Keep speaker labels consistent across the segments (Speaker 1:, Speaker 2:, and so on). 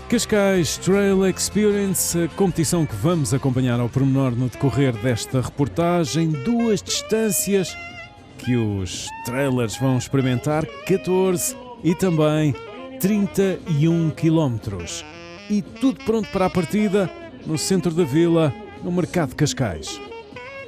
Speaker 1: Cascais Trail Experience, a competição que vamos acompanhar ao pormenor no decorrer desta reportagem. Duas distâncias que os trailers vão experimentar, 14 e também 31 quilómetros. E tudo pronto para a partida no centro da vila, no Mercado de Cascais.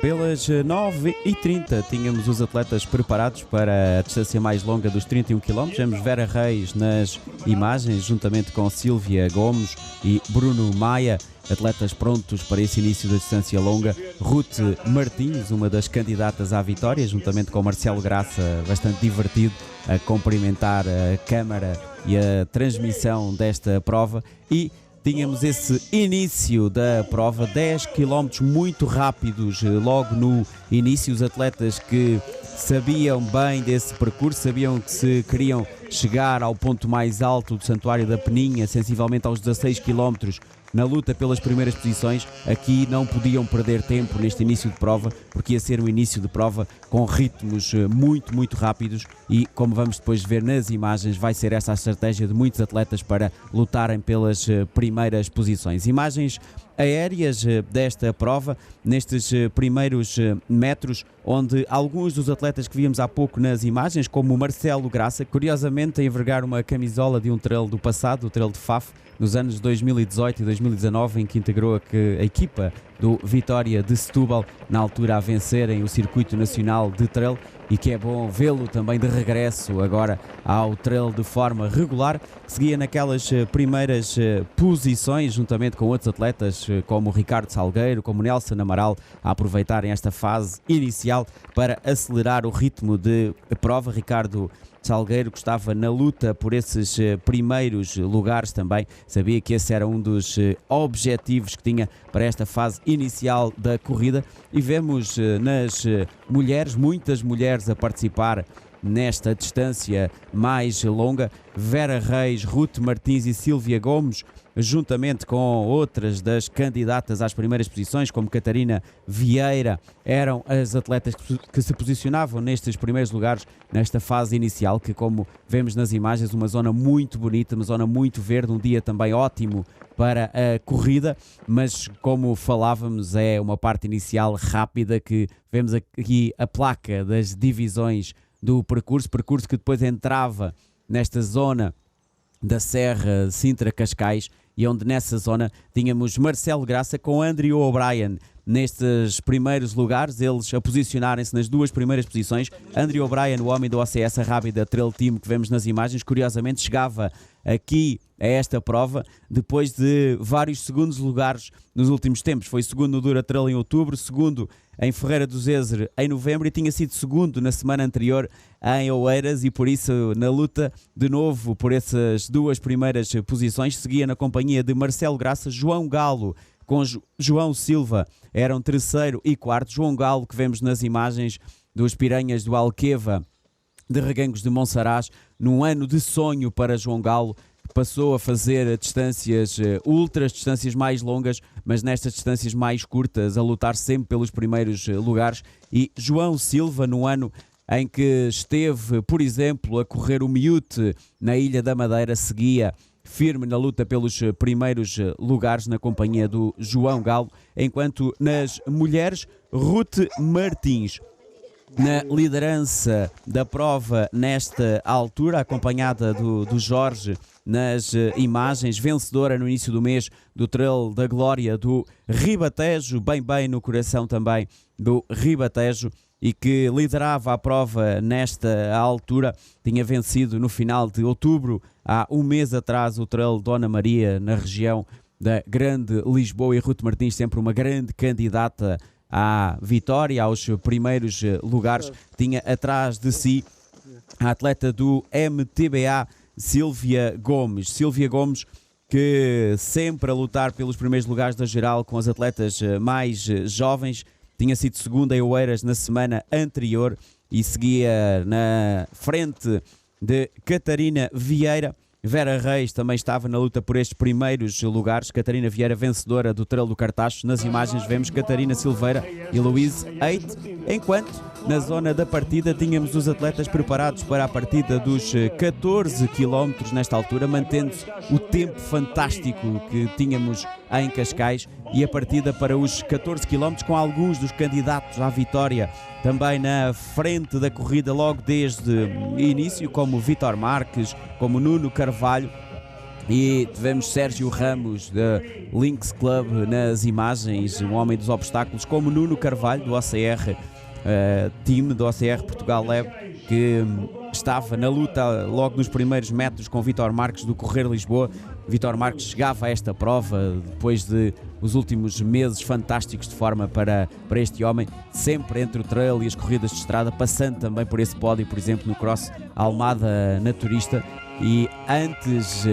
Speaker 2: Pelas 9h30 tínhamos os atletas preparados para a distância mais longa dos 31 km. Vemos Vera Reis nas imagens, juntamente com Sílvia Gomes e Bruno Maia, atletas prontos para esse início da distância longa. Ruth Martins, uma das candidatas à vitória, juntamente com Marcelo Graça, bastante divertido, a cumprimentar a câmara e a transmissão desta prova. E tínhamos esse início da prova, 10 km muito rápidos logo no início. Os atletas que sabiam bem desse percurso, sabiam que se queriam chegar ao ponto mais alto do Santuário da Peninha, sensivelmente aos 16 km, na luta pelas primeiras posições. Aqui não podiam perder tempo neste início de prova, porque ia ser um início de prova com ritmos muito rápidos e, como vamos depois ver nas imagens, vai ser essa a estratégia de muitos atletas para lutarem pelas primeiras posições. Imagens aéreas desta prova, nestes primeiros metros, onde alguns dos atletas que víamos há pouco nas imagens, como o Marcelo Graça, curiosamente a envergar uma camisola de um trail do passado, o trail de Faf, nos anos 2018 e 2019, em que integrou a equipa do Vitória de Setúbal, na altura a vencerem o circuito nacional de trail, e que é bom vê-lo também de regresso agora ao trail de forma regular. Seguia naquelas primeiras posições, juntamente com outros atletas como o Ricardo Salgueiro, como o Nelson Amaral, a aproveitarem esta fase inicial para acelerar o ritmo de prova. Ricardo Salgueiro, que estava na luta por esses primeiros lugares também, sabia que esse era um dos objetivos que tinha para esta fase inicial da corrida. E vemos nas mulheres, muitas mulheres a participar nesta distância mais longa. Vera Reis, Ruth Martins e Sílvia Gomes, juntamente com outras das candidatas às primeiras posições, como Catarina Vieira, eram as atletas que se posicionavam nestes primeiros lugares nesta fase inicial, que, como vemos nas imagens, uma zona muito bonita, uma zona muito verde, um dia também ótimo para a corrida, mas como falávamos, é uma parte inicial rápida, que vemos aqui a placa das divisões do percurso que depois entrava nesta zona da Serra Sintra-Cascais, e onde nessa zona tínhamos Marcelo Graça com Andrew O'Brien nestes primeiros lugares, eles a posicionarem-se nas duas primeiras posições. Andrew O'Brien, o homem do OCS, a Rábida Trail Team, que vemos nas imagens, curiosamente chegava aqui a esta prova depois de vários segundos lugares nos últimos tempos. Foi segundo no Dura Trail em outubro, segundo em Ferreira do Zezer em novembro, e tinha sido segundo na semana anterior em Oeiras, e por isso na luta de novo por essas duas primeiras posições. Seguia na companhia de Marcelo Graça. João Galo com João Silva eram terceiro e quarto. João Galo, que vemos nas imagens dos Piranhas do Alqueva de Regangos de Monsaraz, num ano de sonho para João Galo, passou a fazer distâncias ultras, distâncias mais longas, mas nestas distâncias mais curtas, a lutar sempre pelos primeiros lugares. E João Silva, no ano em que esteve, por exemplo, a correr o Miúte na Ilha da Madeira, seguia firme na luta pelos primeiros lugares na companhia do João Galo, enquanto nas mulheres, Ruth Martins na liderança da prova nesta altura, acompanhada do Jorge nas imagens, vencedora no início do mês do Trail da Glória do Ribatejo, bem no coração também do Ribatejo, e que liderava a prova nesta altura. Tinha vencido no final de outubro, há um mês atrás, o Trail Dona Maria, na região da Grande Lisboa, e Ruth Martins, sempre uma grande candidata à vitória, aos primeiros lugares. Tinha atrás de si a atleta do MTBA, Sílvia Gomes. Sílvia Gomes, que sempre a lutar pelos primeiros lugares da geral com as atletas mais jovens, tinha sido segunda em Oeiras na semana anterior e seguia na frente de Catarina Vieira. Vera Reis também estava na luta por estes primeiros lugares. Catarina Vieira, vencedora do Trail do Cartacho. Nas imagens vemos Catarina Silveira e Luís Eite, enquanto na zona da partida tínhamos os atletas preparados para a partida dos 14 km nesta altura, mantendo-se o tempo fantástico que tínhamos em Cascais, e a partida para os 14 km com alguns dos candidatos à vitória também na frente da corrida logo desde o início, como Vítor Marques, como Nuno Carvalho, e tivemos Sérgio Ramos da Lynx Club nas imagens, um homem dos obstáculos, como Nuno Carvalho do OCR time do OCR Portugal Lab, que estava na luta logo nos primeiros metros com Vítor Marques do Correr Lisboa. Vítor Marques chegava a esta prova depois de os últimos meses fantásticos de forma para este homem, sempre entre o trail e as corridas de estrada, passando também por esse pódio, por exemplo, no Cross Almada Naturista. E antes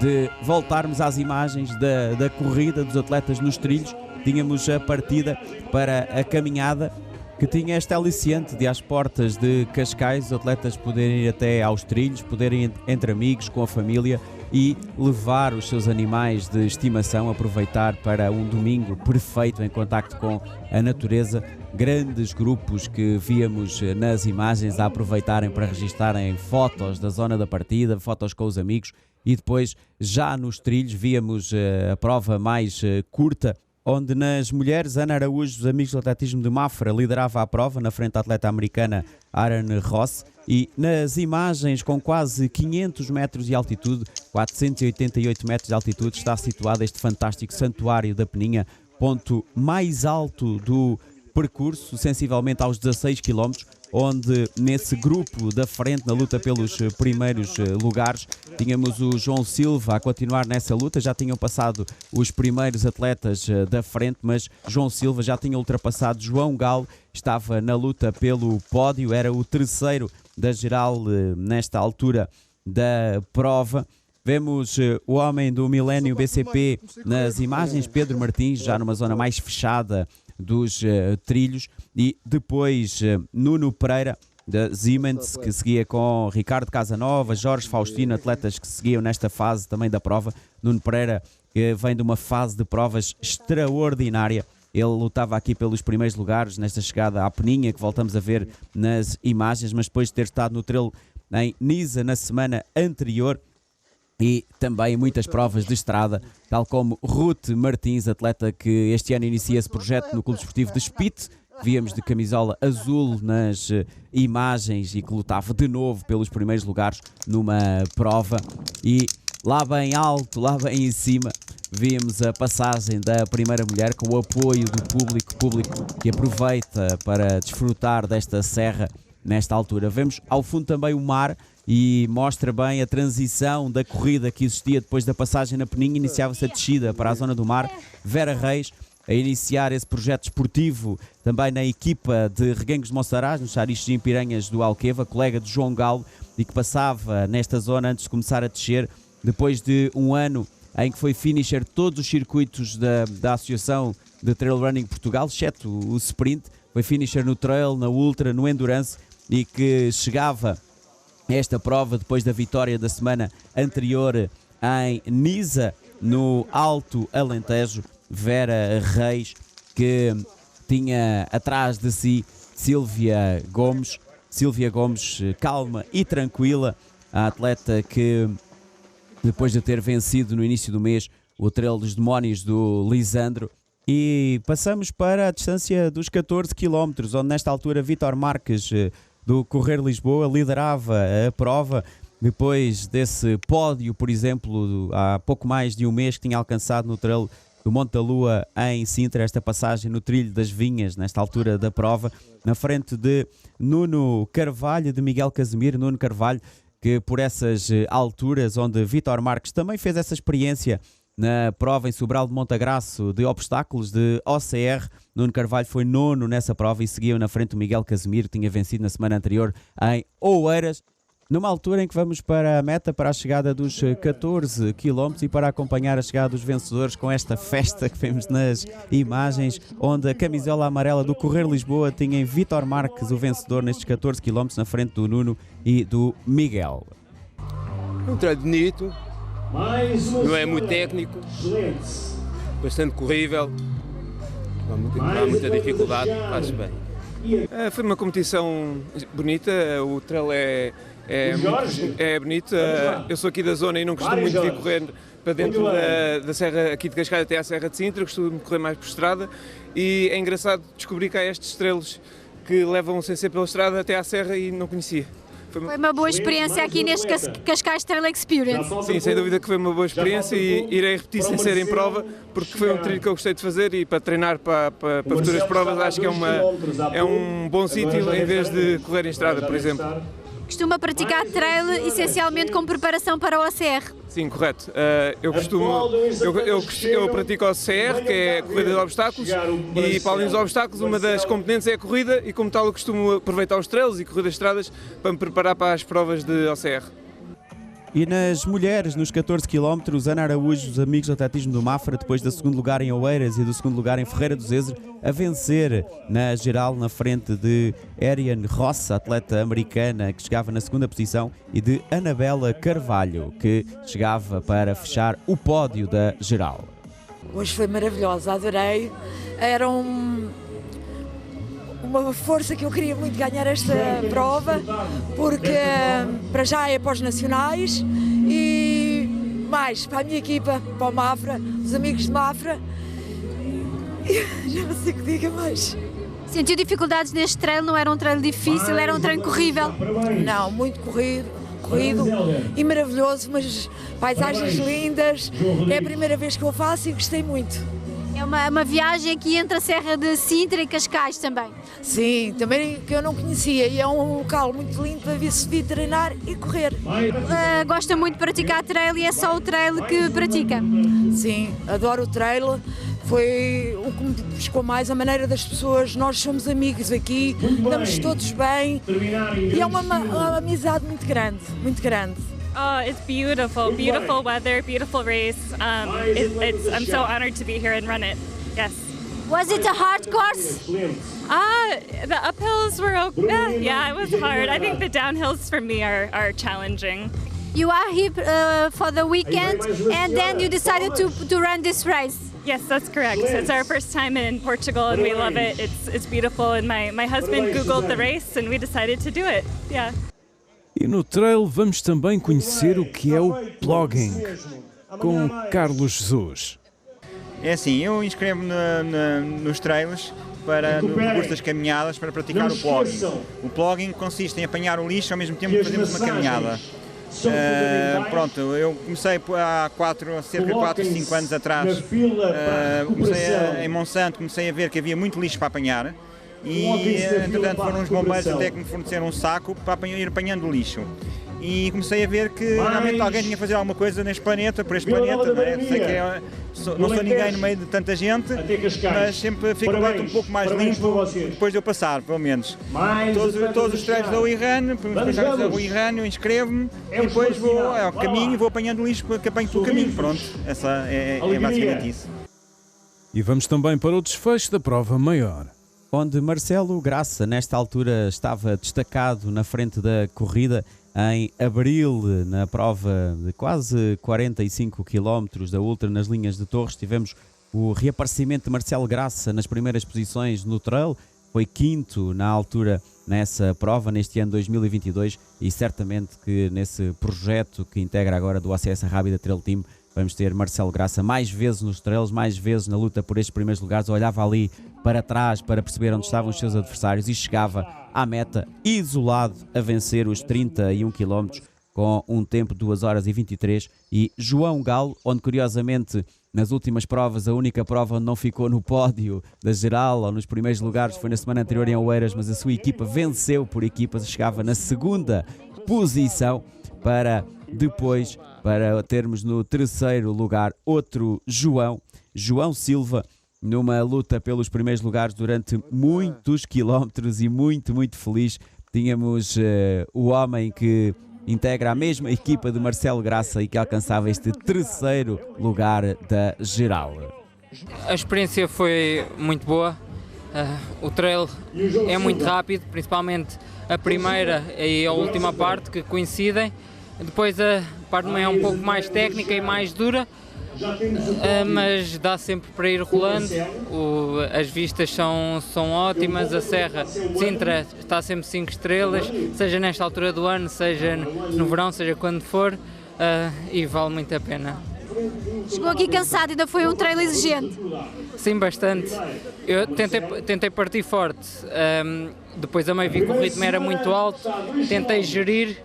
Speaker 2: de voltarmos às imagens da corrida dos atletas nos trilhos, tínhamos a partida para a caminhada, que tinha esta aliciante de às portas de Cascais, os atletas poderem ir até aos trilhos, poderem ir entre amigos, com a família, e levar os seus animais de estimação, aproveitar para um domingo perfeito em contacto com a natureza. Grandes grupos que víamos nas imagens a aproveitarem para registarem fotos da zona da partida, fotos com os amigos, e depois já nos trilhos víamos a prova mais curta, onde nas mulheres Ana Araújo, dos amigos do atletismo de Mafra, liderava a prova na frente da atleta americana Aaron Ross, e nas imagens com quase 500 metros de altitude, 488 metros de altitude, está situado este fantástico Santuário da Peninha, ponto mais alto do percurso, sensivelmente aos 16 km, onde nesse grupo da frente, na luta pelos primeiros lugares, tínhamos o João Silva a continuar nessa luta. Já tinham passado os primeiros atletas da frente, mas João Silva já tinha ultrapassado João Galo, estava na luta pelo pódio, era o terceiro da geral nesta altura da prova. Vemos o homem do Milênio BCP nas imagens, Pedro Martins, já numa zona mais fechada dos trilhos, e depois Nuno Pereira da Siemens, que seguia com Ricardo Casanova, Jorge Faustino, atletas que seguiam nesta fase também da prova. Nuno Pereira, que vem de uma fase de provas extraordinária, ele lutava aqui pelos primeiros lugares nesta chegada à Peninha, que voltamos a ver nas imagens, mas depois de ter estado no trail em Nisa na semana anterior, e também muitas provas de estrada, tal como Ruth Martins, atleta que este ano inicia esse projeto no Clube Desportivo de Spit, víamos de camisola azul nas imagens, e que lutava de novo pelos primeiros lugares numa prova. E lá bem alto, lá bem em cima, víamos a passagem da primeira mulher com o apoio do público que aproveita para desfrutar desta serra nesta altura. Vemos ao fundo também o mar, e mostra bem a transição da corrida que existia depois da passagem na Peninha. Iniciava-se a descida para a zona do mar. Vera Reis a iniciar esse projeto esportivo também na equipa de Reguengos de Monsaraz, nos Chariches e Piranhas do Alqueva, colega de João Galo, e que passava nesta zona antes de começar a descer, depois de um ano em que foi finisher todos os circuitos da Associação de Trail Running Portugal, exceto o sprint. Foi finisher no trail, na ultra, no endurance, e que chegava esta prova depois da vitória da semana anterior em Nisa, no Alto Alentejo. Vera Reis, que tinha atrás de si Sílvia Gomes, calma e tranquila, a atleta que, depois de ter vencido no início do mês o Trail dos Demónios do Lisandro. E passamos para a distância dos 14 km, onde nesta altura Vítor Marques do Correr Lisboa liderava a prova, depois desse pódio, por exemplo, há pouco mais de um mês, que tinha alcançado no trail do Monte da Lua em Sintra, esta passagem no Trilho das Vinhas, nesta altura da prova, na frente de Nuno Carvalho, de Miguel Casimiro. Nuno Carvalho, que por essas alturas, onde Vítor Marques também fez essa experiência na prova em Sobral de Montagraço de obstáculos de OCR, Nuno Carvalho foi nono nessa prova e seguiu na frente o Miguel Casimiro, que tinha vencido na semana anterior em Oeiras, numa altura em que vamos para a meta, para a chegada dos 14 km, e para acompanhar a chegada dos vencedores com esta festa que vemos nas imagens, onde a camisola amarela do Correr Lisboa tinha em Vítor Marques o vencedor nestes 14 km, na frente do Nuno e do Miguel.
Speaker 3: Um treino bonito, não é muito técnico, bastante corrível, não há muita dificuldade, faz bem. Foi uma competição bonita, o trail é bonito. Eu sou aqui da zona e não costumo muito vir correr para dentro da serra aqui de Cascais até à Serra de Sintra, costumo correr mais por estrada e é engraçado descobrir que há estes estrelos que levam sem ser pela estrada até à serra e não conhecia.
Speaker 4: Foi uma boa experiência aqui neste Cascais Trail Experience.
Speaker 3: Sim, sem dúvida que foi uma boa experiência e irei repetir sem ser em prova, porque foi um trilho que eu gostei de fazer e para treinar para futuras provas acho que é um bom sítio em vez de correr em estrada, por exemplo.
Speaker 4: Costuma praticar trail essencialmente como preparação para o OCR?
Speaker 3: Sim, correto. Eu pratico o OCR, que é a corrida de obstáculos, e para além dos obstáculos, uma das componentes é a corrida e como tal eu costumo aproveitar os trails e corridas de estradas para me preparar para as provas de OCR.
Speaker 2: E nas mulheres, nos 14 km, Ana Araújo, os amigos do atletismo do Mafra, depois do segundo lugar em Oeiras e do segundo lugar em Ferreira do Zezer, a vencer na geral na frente de Ariane Ross, atleta americana, que chegava na segunda posição, e de Anabela Carvalho, que chegava para fechar o pódio da geral.
Speaker 5: Hoje foi maravilhosa, adorei. Era uma força que eu queria muito ganhar esta prova, porque para já é para os nacionais e mais para a minha equipa, para o Mafra, os amigos de Mafra. Já não sei o que diga mais.
Speaker 4: Sentiu dificuldades neste treino? Não era um treino difícil, era um treino corrível?
Speaker 5: Não, muito corrido e maravilhoso, mas paisagens lindas. É a primeira vez que eu faço e gostei muito.
Speaker 4: É uma viagem aqui entre a Serra de Sintra e Cascais também.
Speaker 5: Sim, também que eu não conhecia e é um local muito lindo para vir subir, treinar e correr.
Speaker 4: Gosta muito de praticar trail e é só o trail que pratica?
Speaker 5: Sim, adoro o trail. Foi o que me buscou mais, a maneira das pessoas. Nós somos amigos aqui, estamos todos bem e é uma amizade muito grande, muito grande.
Speaker 6: Oh, it's beautiful, beautiful weather, beautiful race. I'm so honored to be here and run it. Yes.
Speaker 4: Was it a hard course?
Speaker 6: The uphills were okay. Yeah, it was hard. I think the downhills for me are challenging.
Speaker 4: You are here for the weekend and then you decided to run this race.
Speaker 6: Yes, that's correct. It's our first time in Portugal and we love it. It's beautiful and my husband Googled the race and we decided to do it. Yeah.
Speaker 1: E no trail vamos também conhecer o que é o plogging, com Carlos Jesus.
Speaker 7: É assim, eu inscrevo nos trails no percurso das caminhadas para praticar o plogging. O plogging consiste em apanhar o lixo ao mesmo tempo que fazemos uma caminhada. Pronto, eu comecei há cerca de 4 ou 5 anos atrás, em Monsanto, comecei a ver que havia muito lixo para apanhar. E, entretanto, foram os bombeiros até que me forneceram um saco para ir apanhando o lixo. E comecei a ver que realmente alguém tinha que fazer alguma coisa por este planeta, não é? Sei que não sou ninguém no meio de tanta gente, mas sempre fico um pouco mais limpo depois de eu passar, pelo menos. Todos os treinos da UIRAN, eu inscrevo-me e depois vou ao caminho e vou apanhando o lixo que apanho pelo caminho. Pronto, essa é basicamente isso.
Speaker 1: E vamos também para o desfecho da prova maior,
Speaker 2: onde Marcelo Graça, nesta altura, estava destacado na frente da corrida. Em abril, na prova de quase 45 km da Ultra nas linhas de Torres, tivemos o reaparecimento de Marcelo Graça nas primeiras posições no trail. Foi quinto na altura nessa prova, neste ano 2022, e certamente que nesse projeto que integra agora do ACS Rábida Trail Team, vamos ter Marcelo Graça mais vezes nos trails, mais vezes na luta por estes primeiros lugares. Olhava ali para trás para perceber onde estavam os seus adversários e chegava à meta isolado a vencer os 31 km com um tempo de 2 horas e 23. E João Galo, onde curiosamente nas últimas provas, a única prova onde não ficou no pódio da geral ou nos primeiros lugares foi na semana anterior em Oeiras, mas a sua equipa venceu por equipas, chegava na segunda posição para depois, para termos no terceiro lugar outro João Silva, numa luta pelos primeiros lugares durante muitos quilómetros e muito feliz. Tínhamos o homem que integra a mesma equipa de Marcelo Graça e que alcançava este terceiro lugar da geral.
Speaker 8: A experiência foi muito boa. O trail é muito rápido, principalmente a primeira e a última parte que coincidem. Depois a parte é um pouco mais técnica e mais dura, mas dá sempre para ir rolando. As vistas são ótimas, a Serra de Sintra está sempre 5 estrelas, seja nesta altura do ano, seja no verão, seja quando for, e vale muito a pena.
Speaker 4: Chegou aqui cansado, ainda foi um trail exigente.
Speaker 8: Sim, bastante. Eu tentei partir forte, depois a meio vi que o ritmo era muito alto, tentei gerir,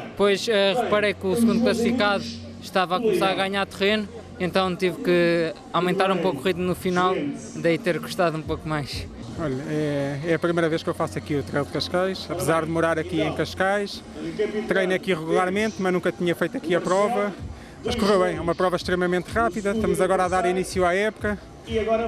Speaker 8: depois reparei que o segundo classificado estava a começar a ganhar terreno, então tive que aumentar um pouco o ritmo no final, daí ter custado um pouco mais.
Speaker 9: Olha, é a primeira vez que eu faço aqui o Trail de Cascais, apesar de morar aqui em Cascais, treino aqui regularmente, mas nunca tinha feito aqui a prova. Mas correu bem, é uma prova extremamente rápida, estamos agora a dar início à época.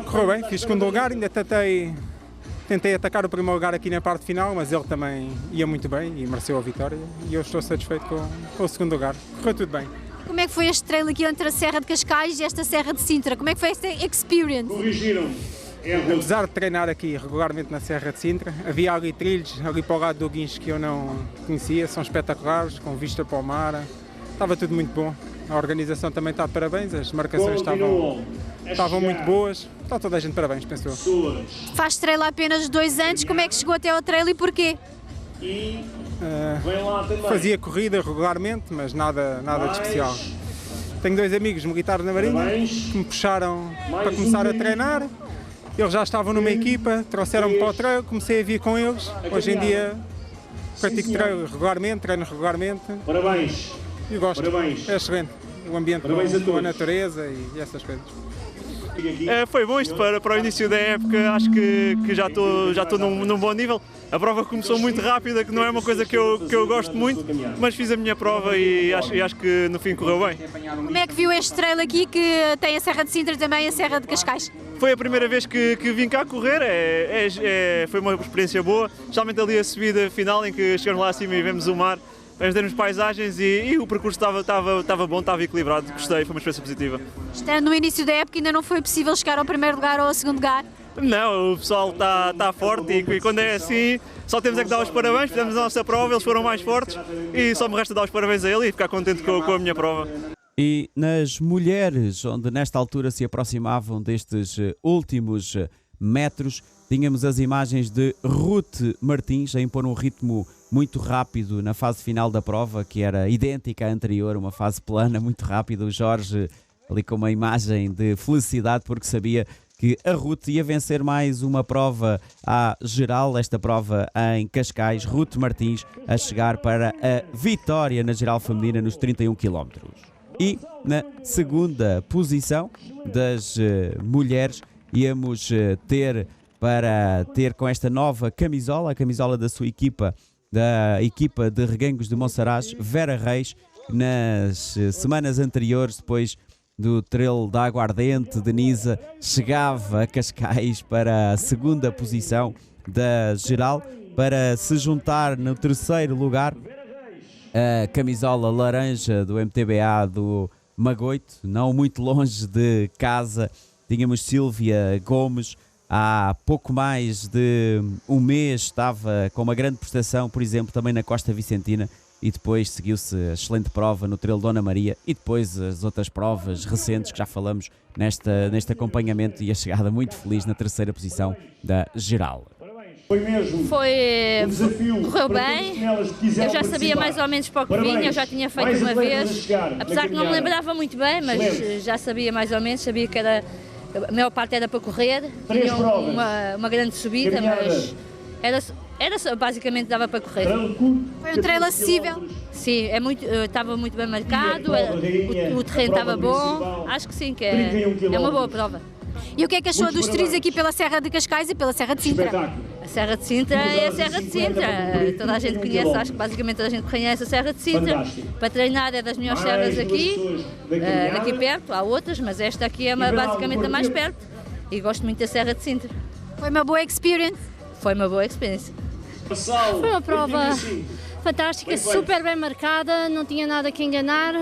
Speaker 9: Correu bem, fiz segundo lugar, ainda tentei atacar o primeiro lugar aqui na parte final, mas ele também ia muito bem e mereceu a vitória. E eu estou satisfeito com o segundo lugar. Correu tudo bem.
Speaker 4: Como é que foi este trail aqui entre a Serra de Cascais e esta Serra de Sintra? Como é que foi esta experience?
Speaker 9: Apesar de treinar aqui regularmente na Serra de Sintra, havia ali trilhos ali para o lado do Guincho que eu não conhecia, são espetaculares, com vista para o mar, estava tudo muito bom. A organização também está de parabéns, as marcações estavam muito boas, está toda a gente de parabéns, penso eu.
Speaker 4: Faz trail há apenas 2 anos, como é que chegou até ao trail e porquê?
Speaker 9: Fazia corrida regularmente, mas nada de especial. Tenho 2 amigos militares na Marinha que me puxaram para começar a treinar. Eles já estavam numa equipa, trouxeram-me para o trail, comecei a vir com eles. Hoje em dia pratico trail regularmente, treino regularmente.
Speaker 10: Parabéns!
Speaker 9: E gosto,
Speaker 10: parabéns.
Speaker 9: É excelente, o ambiente com a natureza e essas coisas.
Speaker 11: Foi bom isto para o início da época, acho que já estou num bom nível. A prova começou muito rápida, que não é uma coisa que eu gosto muito, mas fiz a minha prova e acho que no fim correu bem.
Speaker 4: Como é que viu este trail aqui que tem a Serra de Sintra e também a Serra de Cascais?
Speaker 11: Foi a primeira vez que vim cá correr, foi uma experiência boa, especialmente ali a subida final em que chegamos lá acima e vemos o mar. Vamos termos paisagens e o percurso estava bom, estava equilibrado, gostei, foi uma experiência positiva.
Speaker 4: Estando no início da época ainda não foi possível chegar ao primeiro lugar ou ao segundo lugar?
Speaker 11: Não, o pessoal está forte e quando é assim só temos é que dar os parabéns, fizemos a nossa prova, eles foram mais fortes e só me resta dar os parabéns a ele e ficar contente com a minha prova.
Speaker 2: E nas mulheres, onde nesta altura se aproximavam destes últimos metros, tínhamos as imagens de Ruth Martins a impor um ritmo muito rápido na fase final da prova, que era idêntica à anterior, uma fase plana, muito rápida. O Jorge ali com uma imagem de felicidade porque sabia que a Ruth ia vencer mais uma prova à geral, esta prova em Cascais. Ruth Martins a chegar para a vitória na geral feminina nos 31 km. E na segunda posição das mulheres íamos ter com esta nova camisola, a camisola da sua equipa, da equipa de Reguengos de Monsaraz, Vera Reis, nas semanas anteriores, depois do trail da Aguardente, Denisa chegava a Cascais para a segunda posição da geral, para se juntar no terceiro lugar a camisola laranja do MTBA do Magoito, não muito longe de casa. Tínhamos Sílvia Gomes, há pouco mais de um mês estava com uma grande prestação, por exemplo, também na Costa Vicentina, e depois seguiu-se a excelente prova no Trail Dona Maria e depois as outras provas recentes que já falamos neste acompanhamento, e a chegada muito feliz na terceira posição da geral.
Speaker 12: Correu bem, eu já sabia mais ou menos para o que vinha, eu já tinha feito uma vez, apesar que não me lembrava muito bem, mas já sabia mais ou menos, sabia que a maior parte era para correr, tinha uma grande subida, mas era basicamente dava para correr.
Speaker 4: Foi um trail acessível?
Speaker 12: Sim, estava muito bem marcado, o terreno estava bom, acho que sim, que é uma boa prova.
Speaker 4: E o que é que achou dos trilhos aqui pela Serra de Cascais e pela Serra de Sintra?
Speaker 12: A Serra de Sintra é a Serra de Sintra, toda a gente conhece, acho que basicamente toda a gente conhece a Serra de Sintra. Para treinar é das melhores serras aqui, daqui perto, há outras, mas esta aqui é basicamente a mais perto e gosto muito da Serra de Sintra.
Speaker 4: Foi uma boa experience?
Speaker 12: Foi uma boa experiência.
Speaker 13: Foi uma prova fantástica, super bem marcada, não tinha nada que enganar.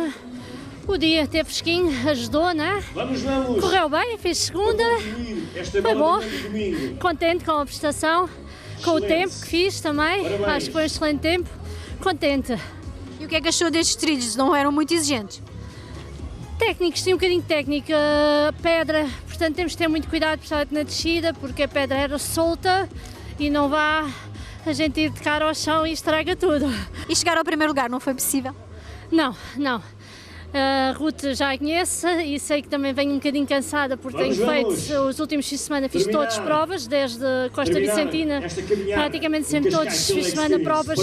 Speaker 13: O dia teve fresquinho, ajudou, né? Correu bem, fiz segunda, foi bom, contente com a prestação, com o tempo que fiz também, acho que foi um excelente tempo, contente.
Speaker 4: E o que é que achou destes trilhos? Não eram muito exigentes?
Speaker 13: Técnicos, tem um bocadinho de técnica, pedra, portanto temos de ter muito cuidado, principalmente na descida, porque a pedra era solta e não vá a gente ir de cara ao chão e estraga tudo.
Speaker 4: E chegar ao primeiro lugar não foi possível?
Speaker 13: Não, não. A Ruth já a conheço e sei que também venho um bocadinho cansada porque tenho feito, os últimos fins de semana fiz todas as provas, desde Costa Vicentina, praticamente sempre todos os fins de semana provas,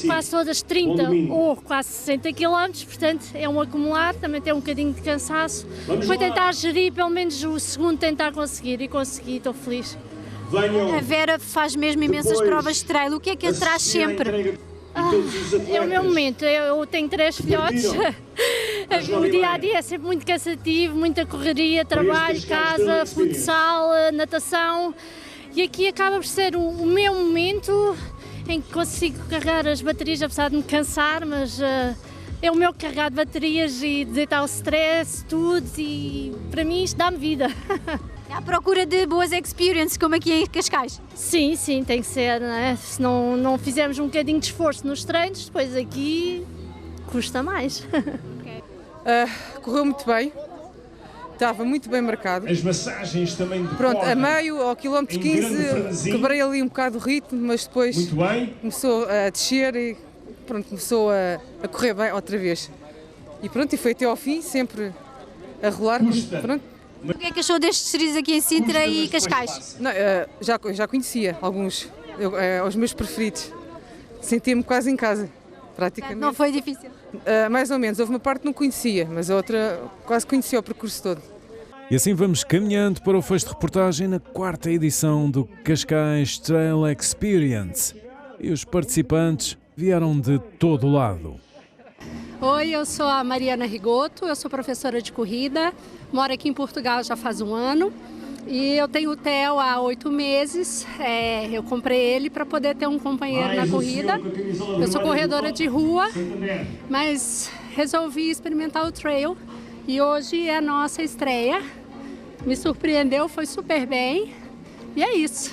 Speaker 13: quase todas 30 ou quase 60 km, portanto é um acumular, também tem um bocadinho de cansaço. Foi tentar gerir, pelo menos o segundo tentar conseguir e consegui, estou feliz.
Speaker 4: A Vera faz mesmo imensas provas de trail, o que é que a traz sempre?
Speaker 13: É o meu momento, eu tenho 3 filhotes, o dia a dia é sempre muito cansativo, muita correria, trabalho, casa, futsal, natação e aqui acaba por ser o meu momento em que consigo carregar as baterias, apesar de me cansar, mas é o meu carregar de baterias e deitar o stress, tudo e para mim isto dá-me vida.
Speaker 4: À procura de boas experiences, como aqui em Cascais?
Speaker 13: Sim, sim, tem que ser, não é? Se não fizermos um bocadinho de esforço nos treinos, depois aqui custa mais.
Speaker 10: Correu muito bem, estava muito bem marcado.
Speaker 1: As massagens também de
Speaker 10: Pronto, a meio, ao quilómetro 15, quebrei ali um bocado o ritmo, mas depois começou a descer e pronto, começou a correr bem outra vez. E pronto, e foi até ao fim, sempre a rolar. Pronto.
Speaker 4: O que é que achou destes trilhos aqui em Sintra e Cascais?
Speaker 10: Não, já conhecia alguns, os meus preferidos. Senti-me quase em casa, praticamente.
Speaker 4: Não foi difícil?
Speaker 10: Mais ou menos, houve uma parte que não conhecia, mas a outra quase conhecia o percurso todo.
Speaker 1: E assim vamos caminhando para o fecho de reportagem na 4ª edição do Cascais Trail Experience. E os participantes vieram de todo o lado.
Speaker 14: Oi, eu sou a Mariana Rigoto, eu sou professora de corrida, moro aqui em Portugal já faz 1 ano e eu tenho o Theo há 8 meses, eu comprei ele para poder ter um companheiro na corrida. Eu sou corredora de rua, mas resolvi experimentar o trail e hoje é a nossa estreia. Me surpreendeu, foi super bem e é isso.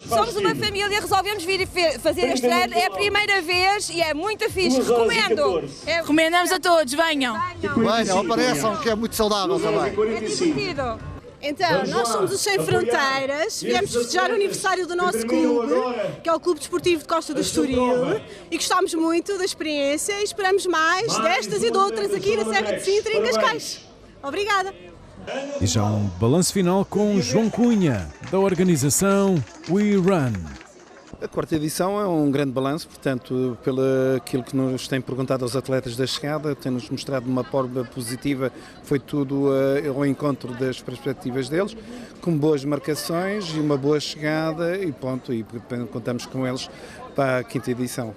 Speaker 15: Somos uma família, resolvemos vir fazer este trail, é a primeira vez e é muito fixe, recomendo! Recomendamos a todos, venham!
Speaker 16: Venham, apareçam, que é muito saudável também.
Speaker 15: É divertido!
Speaker 17: Então, nós somos os Sem Fronteiras, viemos festejar o aniversário do nosso clube, que é o Clube Desportivo de Costa do Estoril, e gostámos muito da experiência e esperamos mais destas e de outras aqui na Serra de Sintra e em Cascais. Obrigada!
Speaker 1: E já um balanço final com João Cunha, da organização We Run.
Speaker 18: A 4ª edição é um grande balanço, portanto, pelo aquilo que nos têm perguntado aos atletas da chegada, tem-nos mostrado uma forma positiva, foi tudo ao encontro das perspectivas deles, com boas marcações e uma boa chegada e pronto, e contamos com eles para a 5ª edição.